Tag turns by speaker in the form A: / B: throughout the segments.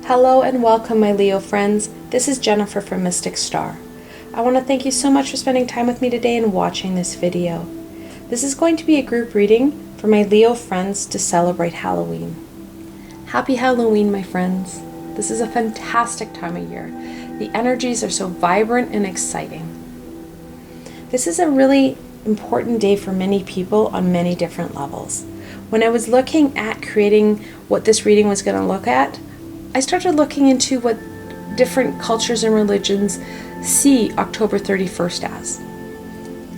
A: Hello and welcome, my Leo friends. This is Jennifer from Mystic Star. I want to thank you so much for spending time with me today and watching this video. This is going to be a group reading for my Leo friends to celebrate Halloween. Happy Halloween, my friends. This is a fantastic time of year. The energies are so vibrant and exciting. This is a really important day for many people on many different levels. When I was looking at creating what this reading was going to look at, I started looking into what different cultures and religions see October 31st as.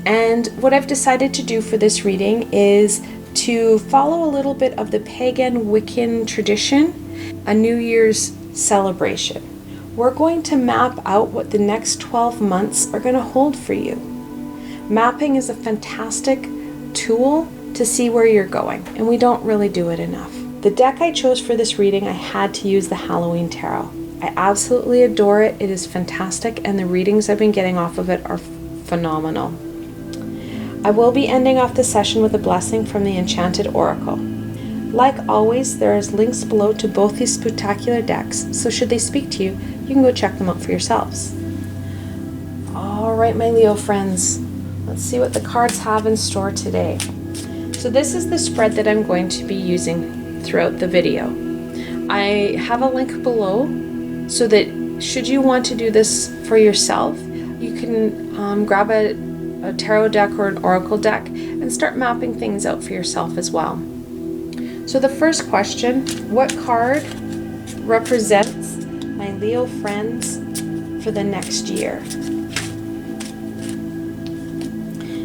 A: And what I've decided to do for this reading is to follow a little bit of the Pagan Wiccan tradition, a New Year's celebration. We're going to map out what the next 12 months are going to hold for you. Mapping is a fantastic tool to see where you're going, and we don't really do it enough. The deck I chose for this reading, I had to use the Halloween Tarot. I absolutely adore it. It is fantastic, and the readings I've been getting off of it are phenomenal. I will be ending off the session with a blessing from the Enchanted Oracle. Like always, there is links below to both these spectacular decks, so should they speak to you, you can go check them out for yourselves. Alright, my Leo friends, let's see what the cards have in store today. So this is the spread that I'm going to be using throughout the video. I have a link below so that should you want to do this for yourself, you can grab a tarot deck or an oracle deck and start mapping things out for yourself as well. So the first question, what card represents my Leo friends for the next year?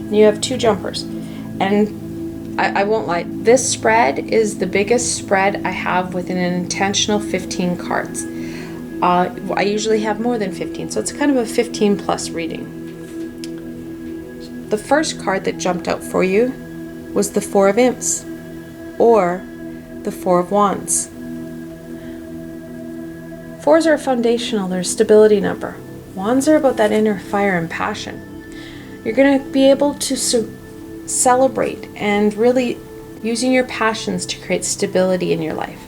A: And you have two jumpers, and I won't lie, this spread is the biggest spread I have with an intentional 15 cards. I usually have more than 15, so it's kind of a 15 plus reading. The first card that jumped out for you was the Four of Imps, or the Four of Wands. Fours are foundational, they're a stability number. Wands are about that inner fire and passion. You're going to be able to celebrate and really using your passions to create stability in your life.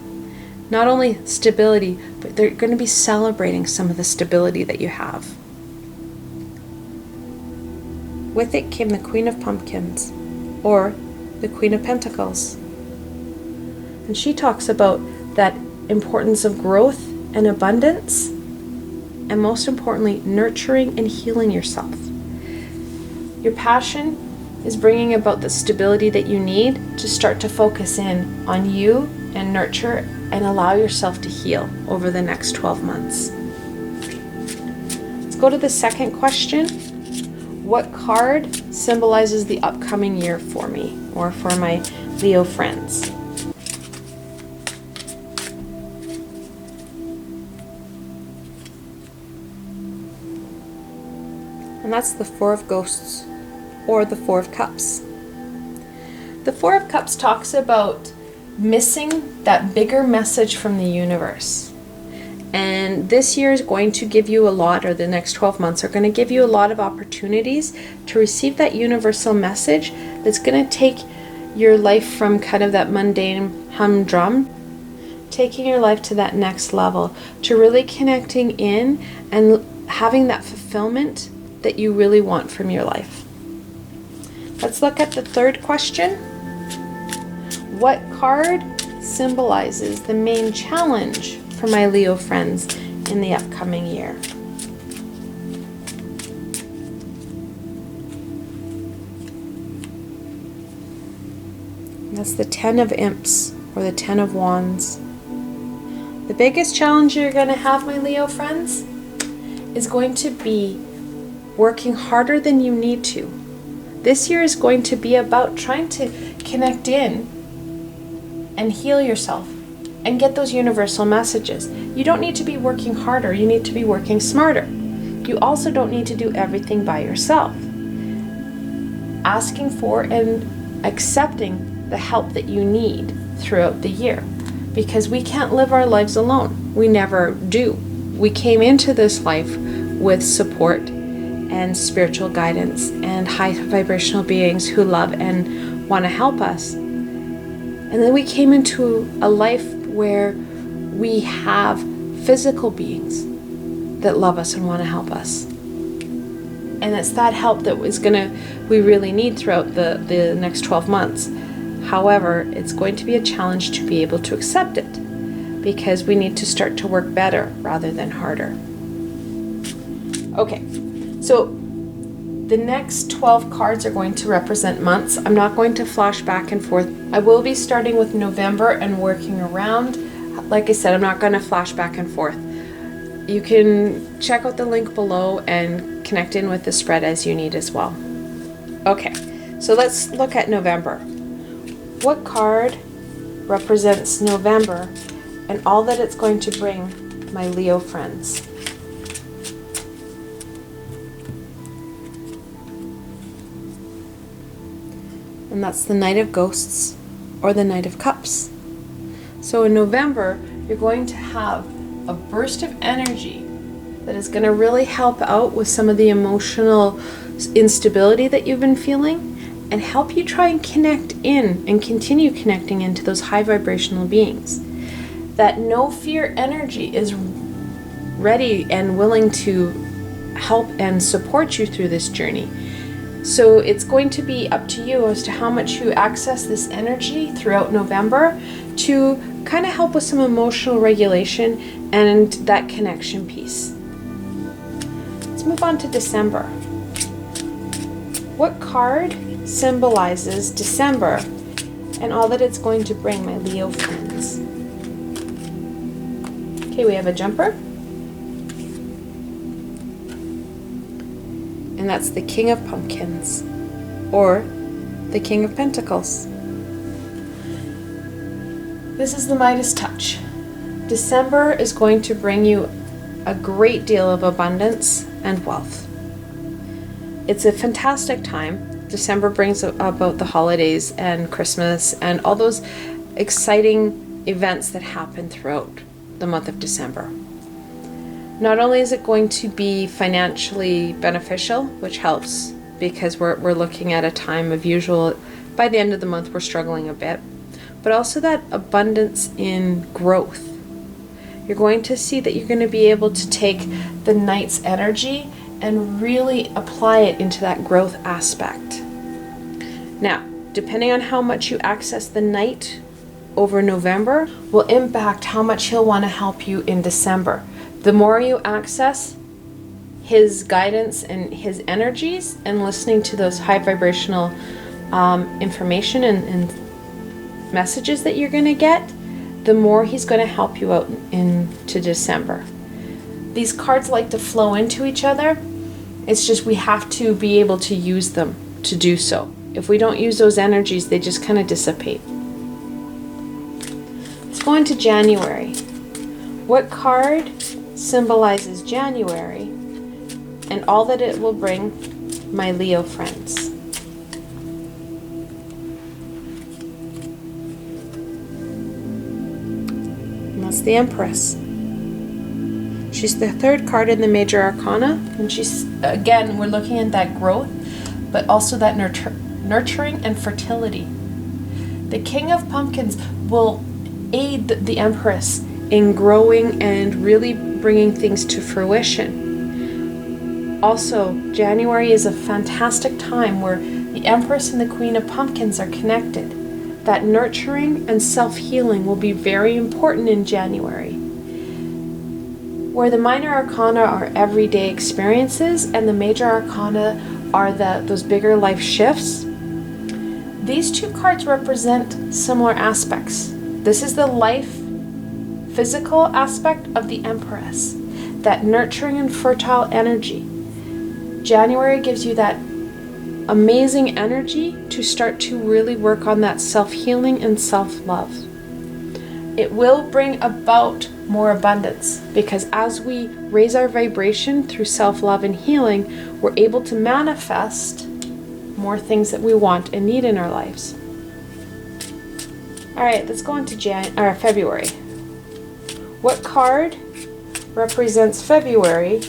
A: Not only stability, but they're going to be celebrating some of the stability that you have. With it came the Queen of Pumpkins, or the Queen of Pentacles. And she talks about that importance of growth and abundance, and most importantly, nurturing and healing yourself. Your passion is bringing about the stability that you need to start to focus in on you and nurture and allow yourself to heal over the next 12 months. Let's go to the second question. What card symbolizes the upcoming year for me or for my Leo friends? And that's the Four of Ghosts, or the Four of Cups. The Four of Cups talks about missing that bigger message from the universe. And this year is going to give you a lot, or the next 12 months are going to give you a lot of opportunities to receive that universal message that's going to take your life from kind of that mundane humdrum, taking your life to that next level, to really connecting in and having that fulfillment that you really want from your life. Let's look at the third question. What card symbolizes the main challenge for my Leo friends in the upcoming year? And that's the Ten of Imps, or the Ten of Wands. The biggest challenge you're going to have, my Leo friends, is going to be working harder than you need to. This year is going to be about trying to connect in and heal yourself and get those universal messages. You don't need to be working harder, you need to be working smarter. You also don't need to do everything by yourself. Asking for and accepting the help that you need throughout the year, because we can't live our lives alone. We never do. We came into this life with support and spiritual guidance and high vibrational beings who love and want to help us. And then we came into a life where we have physical beings that love us and want to help us. And it's that help that we really need throughout the next 12 months. However, it's going to be a challenge to be able to accept it, because we need to start to work better rather than harder. Okay, so the next 12 cards are going to represent months. I'm not going to flash back and forth. I will be starting with November and working around. Like I said, I'm not going to flash back and forth. You can check out the link below and connect in with the spread as you need as well. Okay, so let's look at November. What card represents November and all that it's going to bring my Leo friends? And that's the Knight of Ghosts or the Knight of Cups. So in November, you're going to have a burst of energy that is going to really help out with some of the emotional instability that you've been feeling, and help you try and connect in and continue connecting into those high vibrational beings. That no fear energy is ready and willing to help and support you through this journey. So it's going to be up to you as to how much you access this energy throughout November to kind of help with some emotional regulation and that connection piece. Let's move on to December. What card symbolizes December and all that it's going to bring my Leo friends? Okay, we have a jumper. And that's the King of Pumpkins or the King of Pentacles. This is the Midas touch. December is going to bring you a great deal of abundance and wealth. It's a fantastic time. December brings about the holidays and Christmas and all those exciting events that happen throughout the month of December. Not only is it going to be financially beneficial, which helps because we're looking at a time of usual, by the end of the month we're struggling a bit, but also that abundance in growth. You're going to see that you're going to be able to take the Knight's energy and really apply it into that growth aspect. Now, depending on how much you access the Knight over November will impact how much he'll want to help you in December. The more you access his guidance and his energies and listening to those high vibrational information and messages that you're going to get, the more he's going to help you out into December. These cards like to flow into each other. It's just we have to be able to use them to do so. If we don't use those energies, they just kind of dissipate. Let's go into January. What card symbolizes January and all that it will bring my Leo friends? And that's the Empress. She's the third card in the Major Arcana, and she's, again, we're looking at that growth, but also that nurturing and fertility. The King of Pumpkins will aid the Empress in growing and really bringing things to fruition. Also, January is a fantastic time where the Empress and the Queen of Pumpkins are connected. That nurturing and self-healing will be very important in January. Where the Minor Arcana are everyday experiences and the Major Arcana are those bigger life shifts, these two cards represent similar aspects. This is the life physical aspect of the Empress, that nurturing and fertile energy. January gives you that amazing energy to start to really work on that self-healing and self-love. It will bring about more abundance because as we raise our vibration through self-love and healing, we're able to manifest more things that we want and need in our lives. All right, let's go into February. What card represents February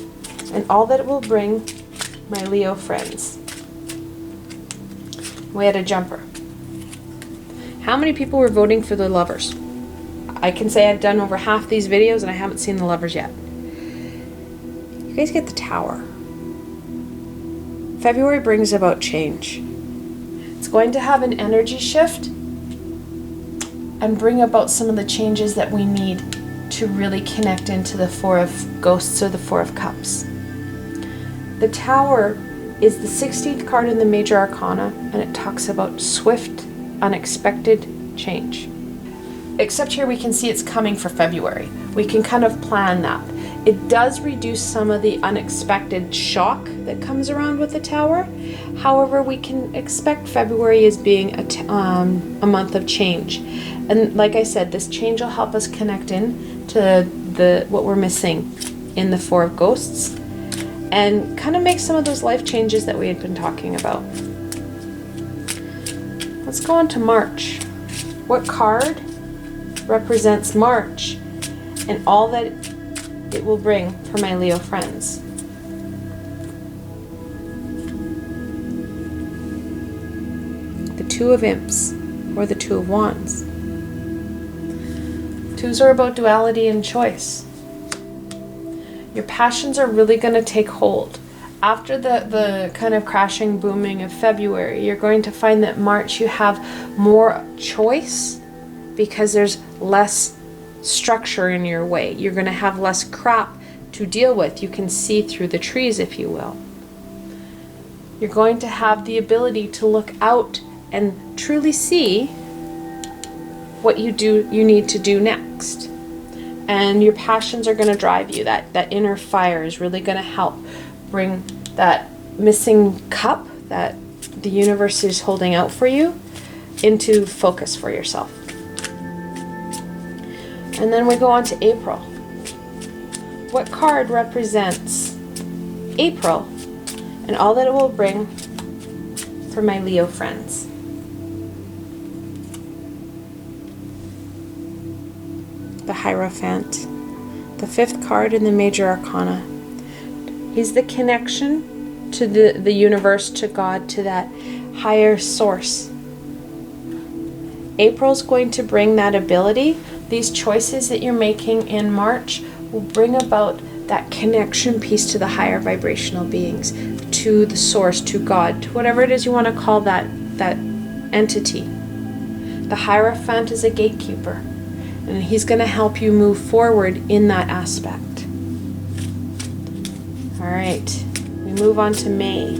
A: and all that it will bring my Leo friends? We had a jumper. How many people were voting for the Lovers? I can say I've done over half these videos and I haven't seen the Lovers yet. You guys get the Tower. February brings about change. It's going to have an energy shift and bring about some of the changes that we need to really connect into the Four of Ghosts or the Four of Cups. The Tower is the 16th card in the Major Arcana, and it talks about swift, unexpected change. Except here we can see it's coming for February. We can kind of plan that. It does reduce some of the unexpected shock that comes around with the Tower. However, we can expect February as being a month of change. And like I said, this change will help us connect in to what we're missing in the Four of Ghosts and kind of make some of those life changes that we had been talking about. Let's go on to March. What card represents March and all that it will bring for my Leo friends? The Two of Imps or the Two of Wands. Twos are about duality and choice. Your passions are really going to take hold. After the kind of crashing, booming of February, you're going to find that March you have more choice because there's less structure in your way. You're going to have less crap to deal with. You can see through the trees, if you will. You're going to have the ability to look out and truly see what you need to do next. And your passions are going to drive you. That inner fire is really going to help bring that missing cup that the universe is holding out for you into focus for yourself. And then we go on to April. What card represents April and all that it will bring for my Leo friends? The Hierophant, the 5th card in the Major Arcana. He's the connection to the universe, to God, to that higher source. April's going to bring that ability. These choices that you're making in March will bring about that connection piece to the higher vibrational beings, to the source, to God, to whatever it is you want to call that entity. The Hierophant is a gatekeeper, and he's going to help you move forward in that aspect. All right, we move on to May.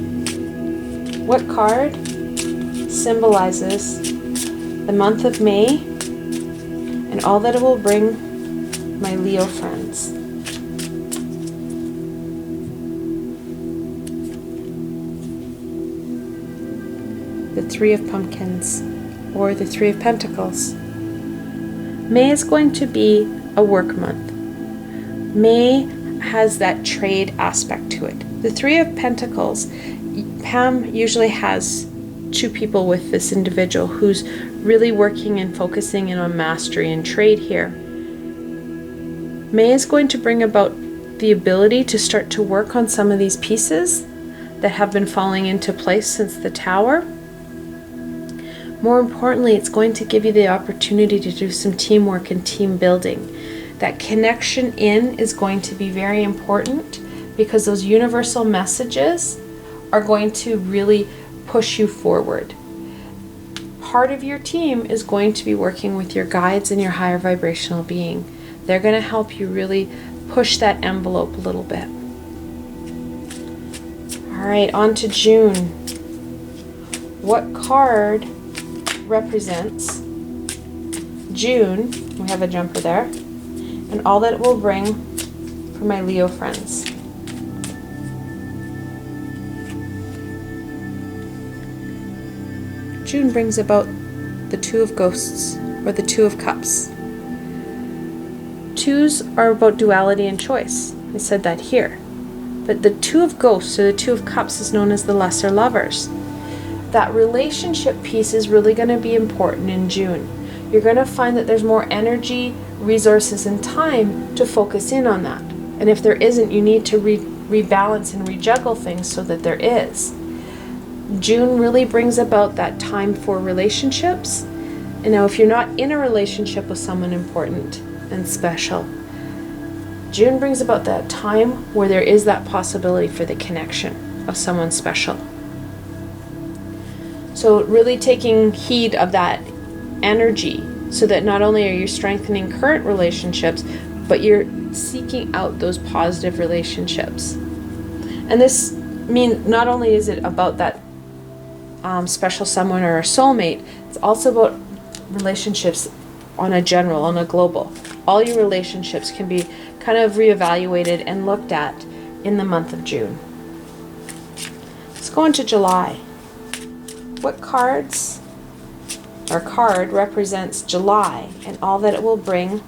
A: What card symbolizes the month of May and all that it will bring my Leo friends? The Three of Pumpkins or the Three of Pentacles. May is going to be a work month. May has that trade aspect to it. The Three of Pentacles, Pam usually has 2 people with this individual who's really working and focusing in on mastery and trade here. May is going to bring about the ability to start to work on some of these pieces that have been falling into place since the Tower. More importantly, it's going to give you the opportunity to do some teamwork and team building. That connection in is going to be very important because those universal messages are going to really push you forward. Part of your team is going to be working with your guides and your higher vibrational being. They're going to help you really push that envelope a little bit. All right, on to June. What card represents June? We have a jumper there. And all that it will bring for my Leo friends. June brings about the Two of Ghosts or the Two of Cups. Twos are about duality and choice. I said that here. But the Two of Ghosts or the Two of Cups is known as the lesser lovers. That relationship piece is really going to be important in June. You're going to find that there's more energy, resources, and time to focus in on that. And if there isn't, you need to rebalance and rejuggle things so that there is. June really brings about that time for relationships And now if you're not in a relationship with someone important and special, June brings about that time where there is that possibility for the connection of someone special. So really taking heed of that energy so that not only are you strengthening current relationships, but you're seeking out those positive relationships. And this means not only is it about that special someone or a soulmate, it's also about relationships on a general, on a global. All your relationships can be kind of reevaluated and looked at in the month of June. Let's go into July. What cards or card represents July and all that it will bring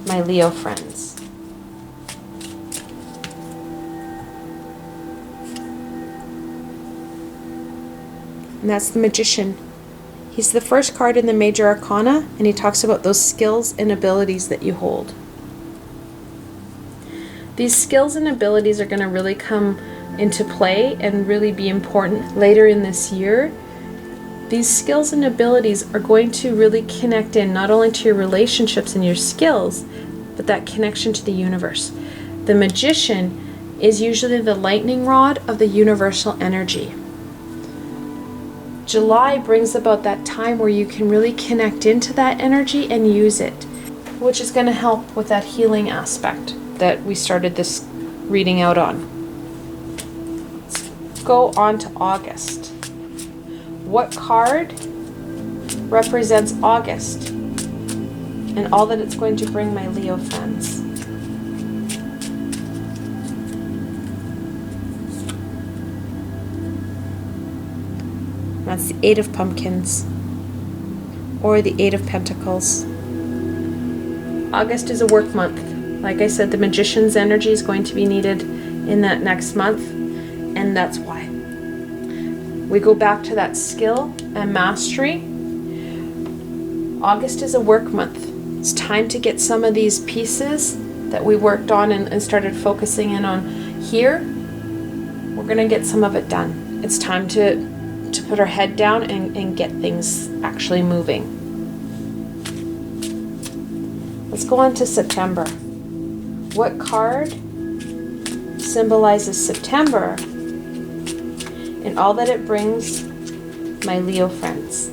A: my Leo friends? And that's the Magician. He's the first card in the Major Arcana, and he talks about those skills and abilities that you hold. These skills and abilities are going to really come into play and really be important later in this year. These skills and abilities are going to really connect in not only to your relationships and your skills, but that connection to the universe. The Magician is usually the lightning rod of the universal energy. July brings about that time where you can really connect into that energy and use it, which is going to help with that healing aspect that we started this reading out on. Let's go on to August. What card represents August and all that it's going to bring my Leo friends? That's the Eight of Pumpkins, or the Eight of Pentacles. August is a work month. Like I said, the Magician's energy is going to be needed in that next month, and that's why. We go back to that skill and mastery. August is a work month. It's time to get some of these pieces that we worked on and started focusing in on here. We're going to get some of it done. It's time to put our head down and get things actually moving. Let's go on to September. What card symbolizes September and all that it brings my Leo friends?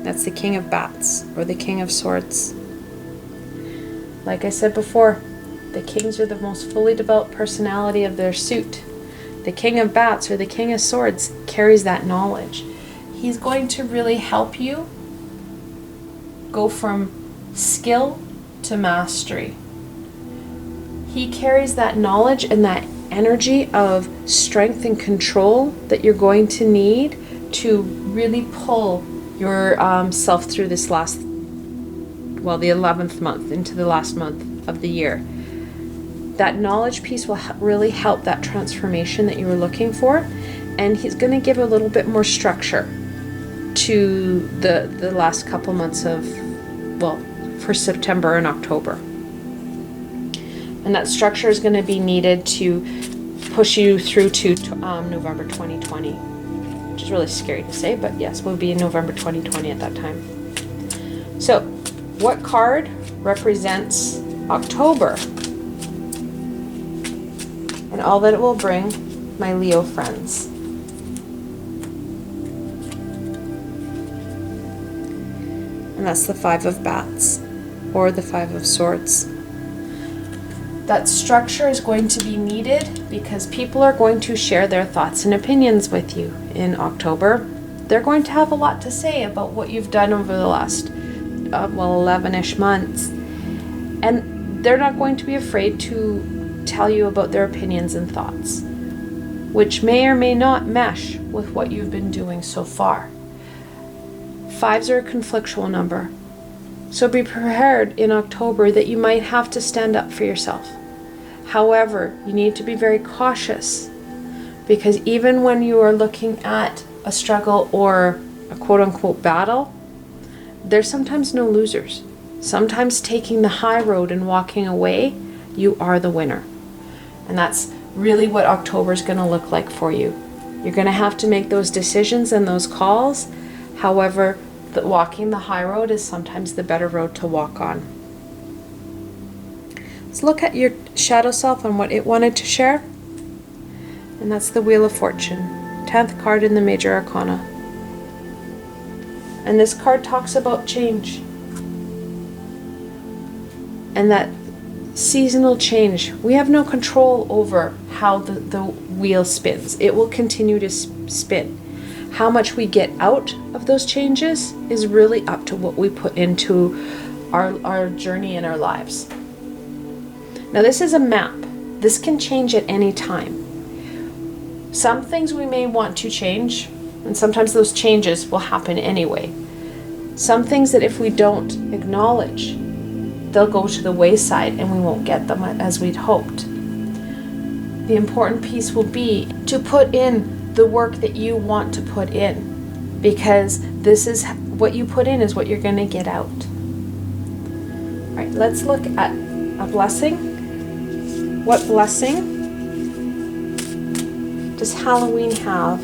A: That's the King of Bats, or the King of Swords. Like I said before, the kings are the most fully developed personality of their suit. The King of Bats, or the King of Swords, carries that knowledge. He's going to really help you go from skill to mastery. He carries that knowledge and that energy of strength and control that you're going to need to really pull your self through this last, the 11th month, into the last month of the year. That knowledge piece will really help that transformation that you were looking for, and he's going to give a little bit more structure to the last couple months of, for September and October. And that structure is going to be needed to push you through to November 2020, which is really scary to say, but yes, we'll be in November 2020 at that time. So, what card represents October and all that it will bring my Leo friends? And that's the Five of Bats, or the Five of Swords. That structure is going to be needed because people are going to share their thoughts and opinions with you in October. They're going to have a lot to say about what you've done over the last 11-ish months, and they're not going to be afraid to tell you about their opinions and thoughts, which may or may not mesh with what you've been doing so far. Fives are a conflictual number, so be prepared in October that you might have to stand up for yourself. However, you need to be very cautious, because even when you are looking at a struggle or a quote-unquote battle, there's sometimes no losers. Sometimes taking the high road and walking away, you are the winner. And that's really what October is going to look like for you. You're going to have to make those decisions and those calls. However, walking the high road is sometimes the better road to walk on. Let's look at your shadow self and what it wanted to share. And that's the Wheel of Fortune, 10th card in the Major Arcana. And this card talks about change. And that seasonal change, we have no control over how the wheel spins. It will continue to spin. How much we get out of those changes is really up to what we put into our journey in our lives. Now this is a map. This can change at any time. Some things we may want to change, and sometimes those changes will happen anyway. Some things that if we don't acknowledge, they'll go to the wayside and we won't get them as we'd hoped. The important piece will be to put in the work that you want to put in, because this is what you put in is what you're going to get out. All right, let's look at a blessing. What blessing does Halloween have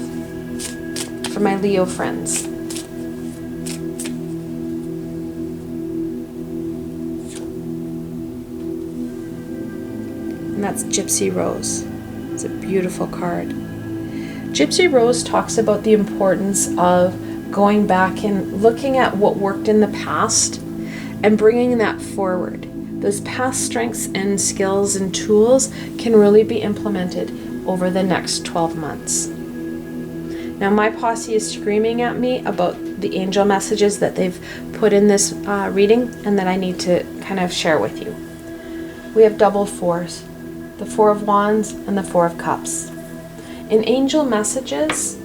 A: for my Leo friends? And that's Gypsy Rose. It's a beautiful card. Gypsy Rose talks about the importance of going back and looking at what worked in the past and bringing that forward. Those past strengths and skills and tools can really be implemented over the next 12 months. Now my posse is screaming at me about the angel messages that they've put in this reading and that I need to kind of share with you. We have double fours, the Four of Wands and the Four of Cups. In angel messages,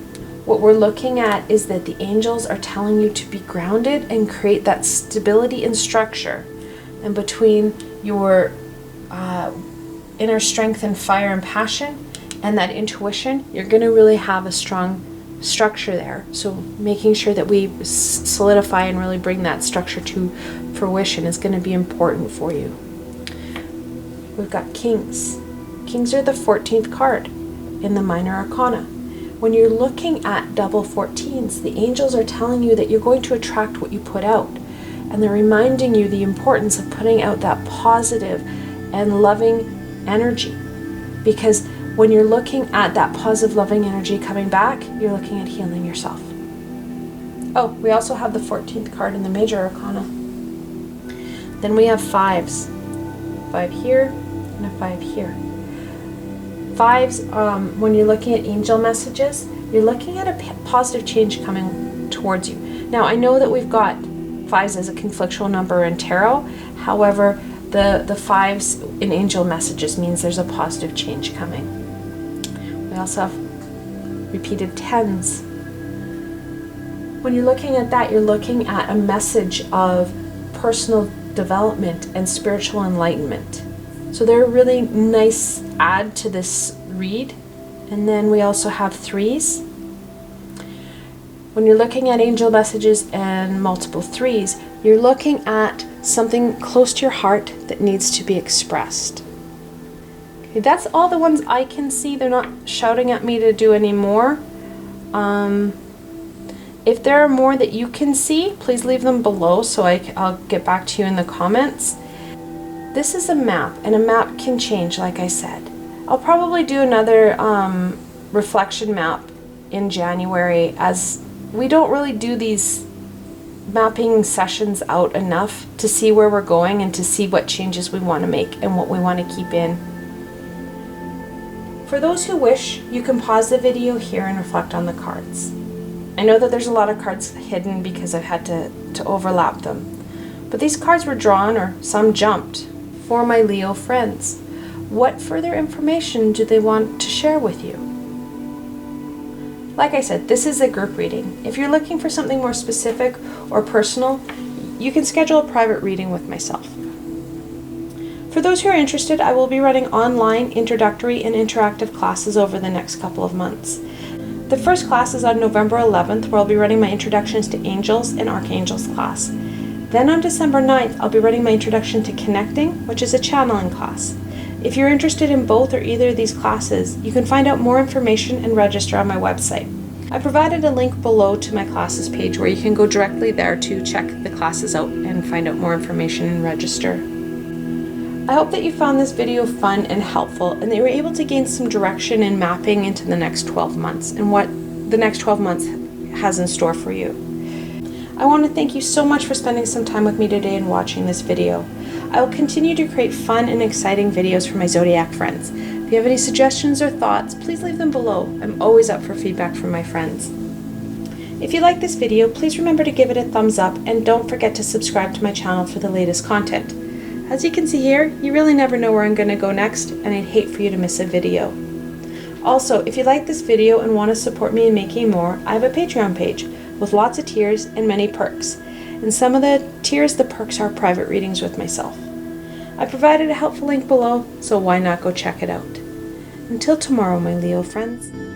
A: what we're looking at is that the angels are telling you to be grounded and create that stability and structure. And between your inner strength and fire and passion and that intuition, you're going to really have a strong structure there. So making sure that we solidify and really bring that structure to fruition is going to be important for you. We've got Kings. Kings are the 14th card in the Minor Arcana. When you're looking at double 14s, the angels are telling you that you're going to attract what you put out. And they're reminding you the importance of putting out that positive and loving energy. Because when you're looking at that positive, loving energy coming back, you're looking at healing yourself. Oh, we also have the 14th card in the Major Arcana. Then we have fives. 5 here and a 5 here. Fives, when you're looking at angel messages, you're looking at a positive change coming towards you. Now, I know that we've got fives as a conflictual number in tarot. However, the fives in angel messages means there's a positive change coming. We also have repeated tens. When you're looking at that, you're looking at a message of personal development and spiritual enlightenment. So they're a really nice add to this read. And then we also have threes. When you're looking at angel messages and multiple threes, you're looking at something close to your heart that needs to be expressed. Okay, that's all the ones I can see. They're not shouting at me to do any more. If there are more that you can see, please leave them below so I'll get back to you in the comments. This is a map, and a map can change, like I said. I'll probably do another reflection map in January, as we don't really do these mapping sessions out enough to see where we're going and to see what changes we want to make and what we want to keep in. For those who wish, you can pause the video here and reflect on the cards. I know that there's a lot of cards hidden because I've had to overlap them. But these cards were drawn, or some jumped, for my Leo friends. What further information do they want to share with you? Like I said, this is a group reading. If you're looking for something more specific or personal, you can schedule a private reading with myself. For those who are interested, I will be running online, introductory, and interactive classes over the next couple of months. The first class is on November 11th, where I'll be running my Introductions to Angels and Archangels class. Then on December 9th, I'll be running my Introduction to Connecting, which is a channeling class. If you're interested in both or either of these classes, you can find out more information and register on my website. I provided a link below to my classes page where you can go directly there to check the classes out and find out more information and register. I hope that you found this video fun and helpful and that you were able to gain some direction in mapping into the next 12 months and what the next 12 months has in store for you. I want to thank you so much for spending some time with me today and watching this video. I will continue to create fun and exciting videos for my Zodiac friends. If you have any suggestions or thoughts, please leave them below. I'm always up for feedback from my friends. If you like this video, please remember to give it a thumbs up and don't forget to subscribe to my channel for the latest content. As you can see here, you really never know where I'm going to go next, and I'd hate for you to miss a video. Also, if you like this video and want to support me in making more, I have a Patreon page with lots of tiers and many perks. In some of the tiers, the perks are private readings with myself. I provided a helpful link below, so why not go check it out. Until tomorrow, my Leo friends.